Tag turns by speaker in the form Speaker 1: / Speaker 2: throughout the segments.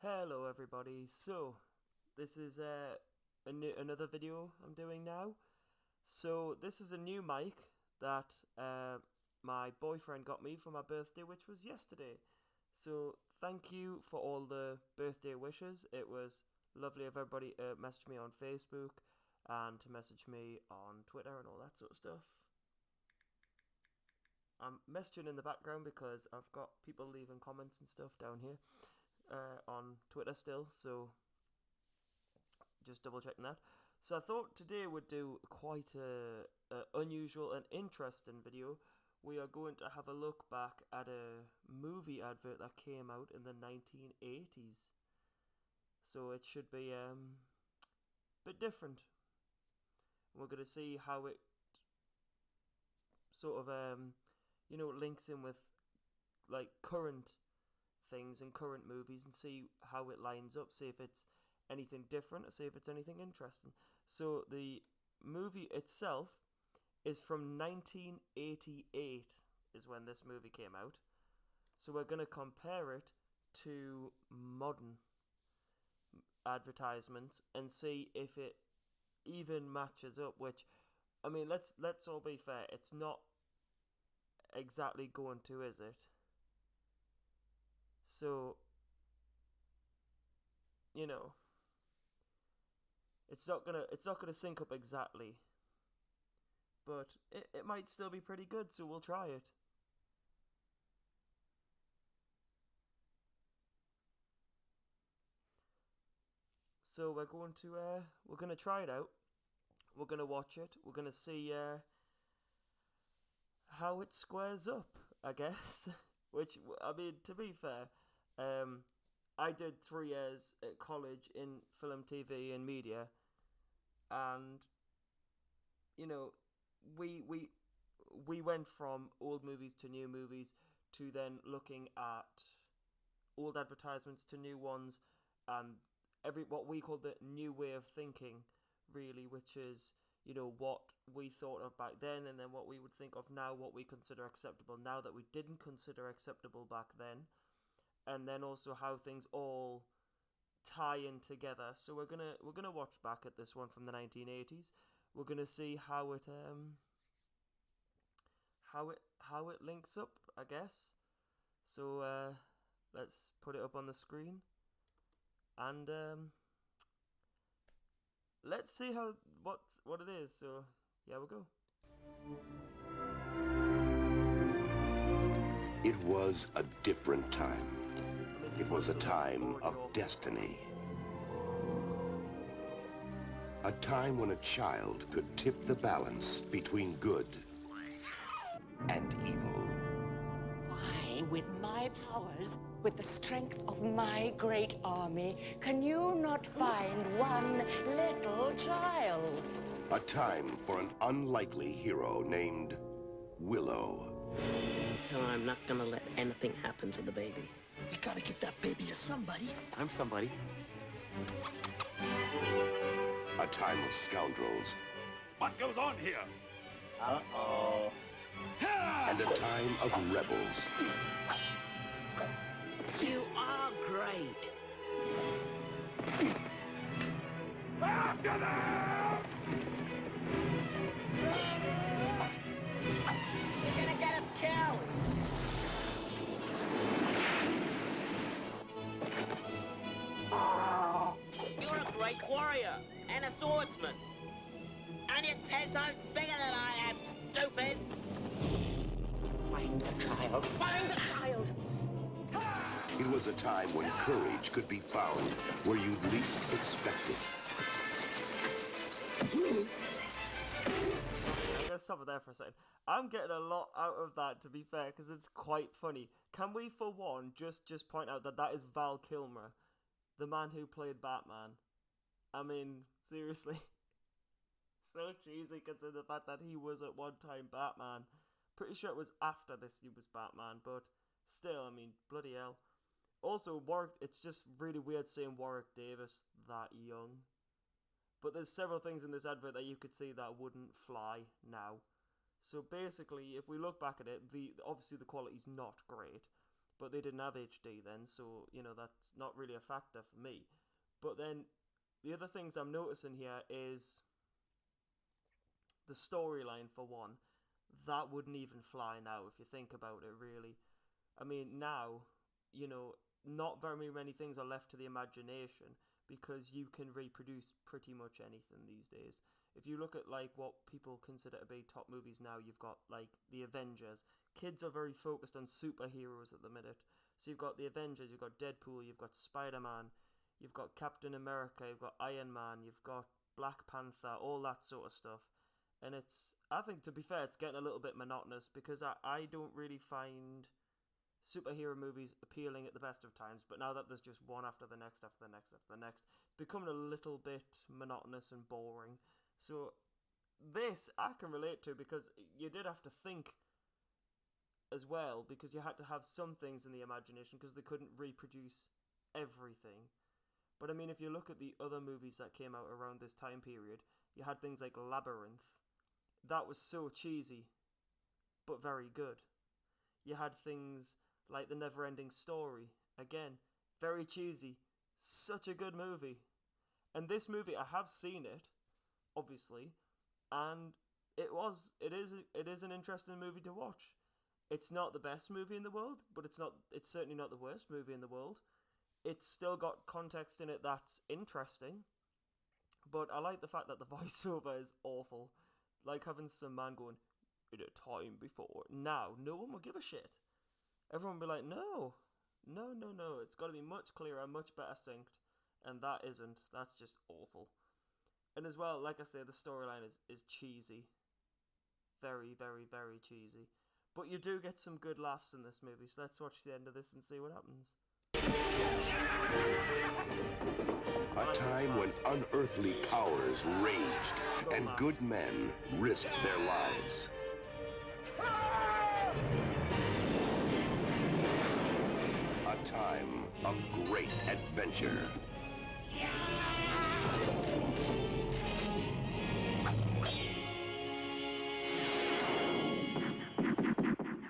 Speaker 1: Hello everybody, so this is another video I'm doing now. So this is a new mic that my boyfriend got me for my birthday, which was yesterday. So thank you for all the birthday wishes. It was lovely of everybody messaged me on Facebook and to message me on Twitter and all that sort of stuff. I'm messaging in the background because I've got people leaving comments and stuff down here on Twitter still, so just double checking that. So I thought today would do quite a unusual and interesting video. We are going to have a look back at a movie advert that came out in the 1980s. So it should be a bit different. We're going to see how it sort of links in with like current things and current movies and see how it lines up, see if it's anything different or see if it's anything interesting. So the movie itself is from 1988 is when this movie came out. So we're going to compare it to modern advertisements and see if it even matches up, which I mean let's all be fair, it's not exactly going to, is it? So, you know, it's not gonna sync up exactly, but it might still be pretty good, so we'll try it. So we're gonna try it out. We're gonna watch it. We're gonna see how it squares up, I guess. Which I mean, to be fair, I did 3 years at college in film, TV, and media, and you know, we we we went from old movies to new movies to then looking at old advertisements to new ones, and every what we call the new way of thinking, really, which is what we thought of back then, and then what we would think of now, what we consider acceptable now that we didn't consider acceptable back then, and then also how things all tie in together. So we're gonna watch back at this one from the 1980s. We're gonna see how it links up, I guess. So let's put it up on the screen, and let's see what it is. So yeah, we'll go.
Speaker 2: It was a different time. It was a time of destiny. A time when a child could tip the balance between good and evil.
Speaker 3: Why, with my powers, with the strength of my great army, can you not find one little child?
Speaker 2: A time for an unlikely hero named Willow.
Speaker 4: Tell her I'm not gonna let anything happen to the baby.
Speaker 5: We gotta get that baby to somebody.
Speaker 4: I'm somebody.
Speaker 2: A time of scoundrels.
Speaker 6: What goes on here?
Speaker 4: Uh-oh.
Speaker 2: And a time of rebels.
Speaker 4: You are great.
Speaker 6: After them!
Speaker 4: You're gonna get us killed. You're a great warrior and a swordsman. And you're 10 times bigger than I am, stupid!
Speaker 3: Find the child! Find the child!
Speaker 2: It was a time when courage could be found where you'd least expect it.
Speaker 1: I'm gonna stop it there for a second. I'm getting a lot out of that, to be fair, because it's quite funny. Can we, for one, just point out that that is Val Kilmer, the man who played Batman? I mean, seriously. So cheesy considering the fact that he was at one time Batman. Pretty sure it was after this he was Batman, but still, I mean, bloody hell. Also, Warwick, it's just really weird seeing Warwick Davis that young. But there's several things in this advert that you could see that wouldn't fly now. So basically, if we look back at it, obviously the quality's not great. but they didn't have HD then, so, you know, that's not really a factor for me. But then, the other things I'm noticing here is the storyline, for one. That wouldn't even fly now, if you think about it, really. I mean, now, you know, not very many things are left to the imagination, because you can reproduce pretty much anything these days. If you look at, like, what people consider to be top movies now, you've got, like, the Avengers. Kids are very focused on superheroes at the minute. So you've got the Avengers, you've got Deadpool, you've got Spider-Man, you've got Captain America, you've got Iron Man, you've got Black Panther, all that sort of stuff. And it's, I think, to be fair, it's getting a little bit monotonous, because I don't really find superhero movies appealing at the best of times, but now that there's just one after the next, after the next, after the next, it's becoming a little bit monotonous and boring. So this I can relate to, because you did have to think as well, because you had to have some things in the imagination, because they couldn't reproduce everything. But I mean, if you look at the other movies that came out around this time period, you had things like Labyrinth. That was so cheesy, but very good. You had things like The Never-Ending Story. Again, very cheesy. Such a good movie. And this movie, I have seen it, obviously, and it is an interesting movie to watch. It's not the best movie in the world, but it's certainly not the worst movie in the world. It's still got context in it that's interesting, but I like the fact that the voiceover is awful. Like having some man going, "In a time before." Now, no one will give a shit. Everyone will be like, no, no, no, no. It's got to be much clearer, much better synced. And that isn't. That's just awful. And as well, like I say, the storyline is cheesy. Very, very, very cheesy. But you do get some good laughs in this movie, so let's watch the end of this and see what happens.
Speaker 2: A time when unearthly powers raged and good men risked their lives. A time of great adventure.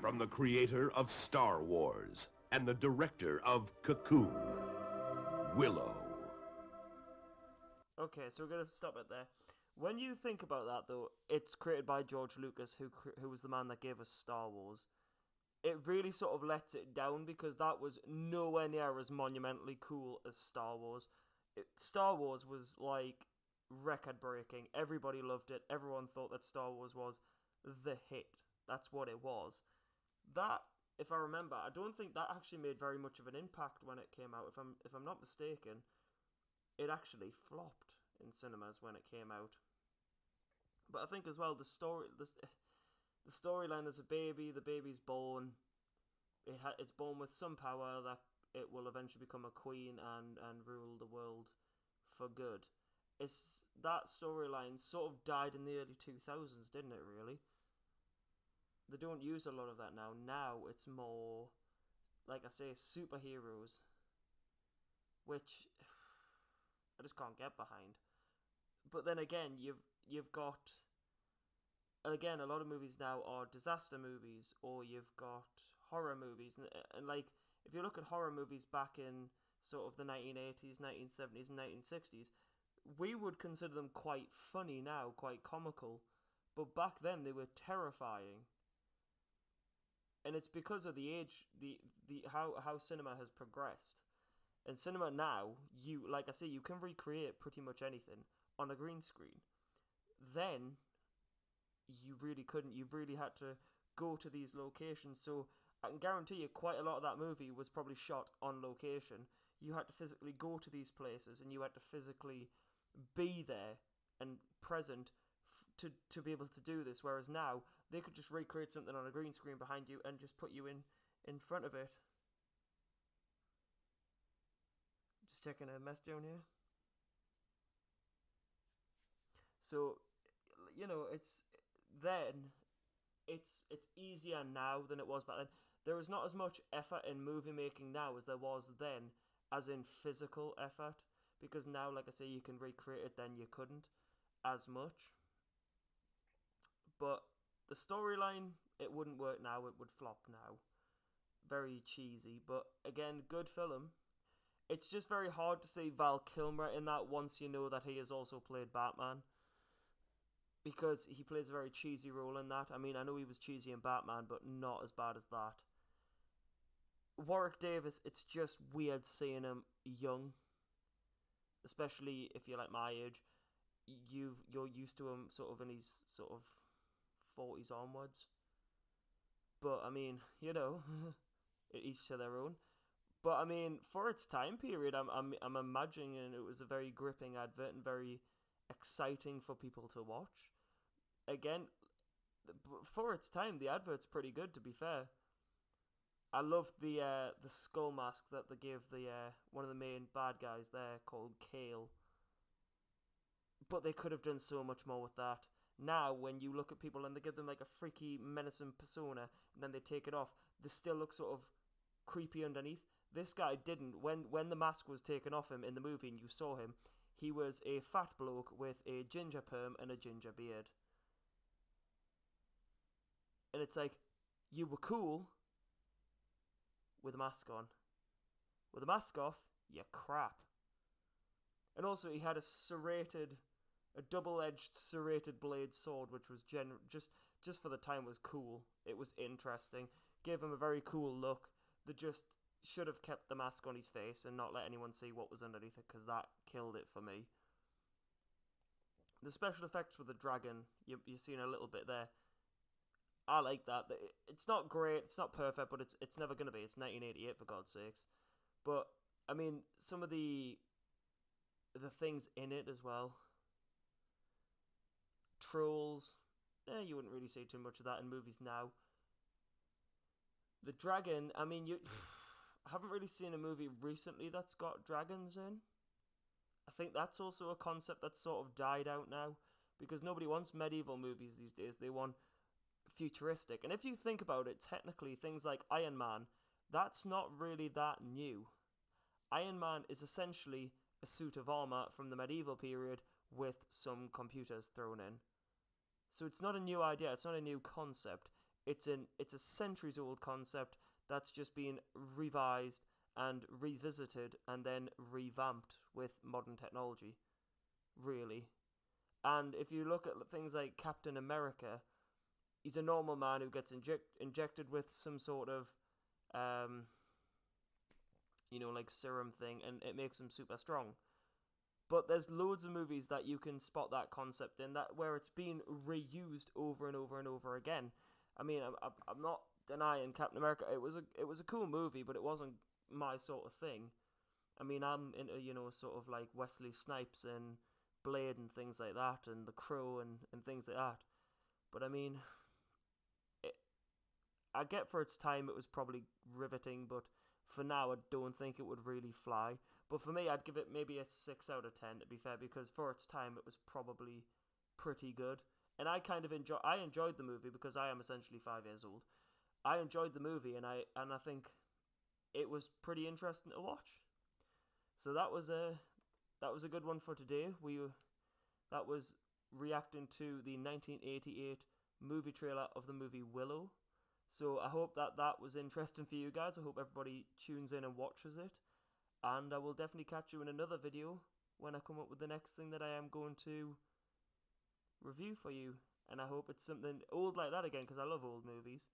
Speaker 2: From the creator of Star Wars and the director of Cocoon, Willow.
Speaker 1: Okay, so we're going to stop it there. When you think about that, though, it's created by George Lucas, who was the man that gave us Star Wars. It really sort of lets it down, because that was nowhere near as monumentally cool as Star Wars. Star Wars was, like, record-breaking. Everybody loved it. Everyone thought that Star Wars was the hit. That's what it was. That, if I remember, I don't think that actually made very much of an impact when it came out. If I'm not mistaken, it actually flopped in cinemas when it came out. But I think as well, the storyline, there's a baby, the baby's born. It's born with some power that it will eventually become a queen and rule the world for good. That storyline sort of died in the early 2000s, didn't it, really? They don't use a lot of that now. Now it's more, like I say, superheroes, which I just can't get behind. But then again, you've got, again, a lot of movies now are disaster movies, or you've got horror movies, and like, if you look at horror movies back in sort of the 1980s, 1970s, and 1960s, we would consider them quite funny now, quite comical, but back then they were terrifying. And it's because of the age, how cinema has progressed. In cinema now, like I say, you can recreate pretty much anything on a green screen. Then, you really couldn't. You really had to go to these locations. So, I can guarantee you quite a lot of that movie was probably shot on location. You had to physically go to these places, and you had to physically be there and present to be able to do this. Whereas now, they could just recreate something on a green screen behind you and just put you in front of it. Just checking a mess down here. So, you know, it's easier now than it was back then. There is not as much effort in movie making now as there was then, as in physical effort, because now, like I say, you can recreate it, then you couldn't as much. But the storyline, it wouldn't work now, it would flop now. very cheesy, but again, good film. It's just very hard to see Val Kilmer in that once you know that he has also played Batman, because he plays a very cheesy role in that. I mean, I know he was cheesy in Batman, but not as bad as that. Warwick Davis, it's just weird seeing him young, especially if you're like my age. You're used to him sort of in his sort of 40s onwards. But I mean, you know, each to their own. But I mean, for its time period, I'm imagining it was a very gripping advert and very exciting for people to watch. Again, for its time, the advert's pretty good. To be fair, I loved the skull mask that they gave the one of the main bad guys there called Kale. But they could have done so much more with that. Now, when you look at people and they give them like a freaky, menacing persona, and then they take it off, they still look sort of creepy underneath. This guy didn't. When the mask was taken off him in the movie and you saw him, he was a fat bloke with a ginger perm and a ginger beard. And it's like, you were cool with a mask on. With a mask off, you're crap. And also, he had a double-edged serrated blade sword, which was just for the time was cool. It was interesting. Gave him a very cool look. They just should have kept the mask on his face and not let anyone see what was underneath it, because that killed it for me. The special effects with the dragon, you've seen a little bit there. I like that. It's not great, it's not perfect, but it's never going to be. It's 1988, for God's sakes. But, I mean, some of the things in it as well. Trolls. You wouldn't really see too much of that in movies now. The dragon, I mean, I haven't really seen a movie recently that's got dragons in. I think that's also a concept that's sort of died out now, because nobody wants medieval movies these days. They want futuristic. And if you think about it, technically, things like Iron Man, that's not really that new. Iron Man is essentially a suit of armor from the medieval period with some computers thrown in. So it's not a new idea, it's not a new concept. It's a centuries-old concept that's just been revised and revisited and then revamped with modern technology, really. And if you look at things like Captain America, he's a normal man who gets injected with some sort of, like serum thing, and it makes him super strong. But there's loads of movies that you can spot that concept in, that where it's been reused over and over and over again. I mean, I'm not denying Captain America. It was a cool movie, but it wasn't my sort of thing. I mean, I'm into, sort of like Wesley Snipes and Blade and things like that, and The Crow and things like that. But I mean, I get for its time it was probably riveting, but for now I don't think it would really fly. But for me, I'd give it maybe a 6 out of 10, to be fair, because for its time it was probably pretty good. And I kind of enjoyed the movie, because I am essentially 5 years old. I enjoyed the movie, and I think it was pretty interesting to watch. So that was a good one for today. That was reacting to the 1988 movie trailer of the movie Willow. So I hope that was interesting for you guys. I hope everybody tunes in and watches it. And I will definitely catch you in another video when I come up with the next thing that I am going to review for you. And I hope it's something old like that again, because I love old movies.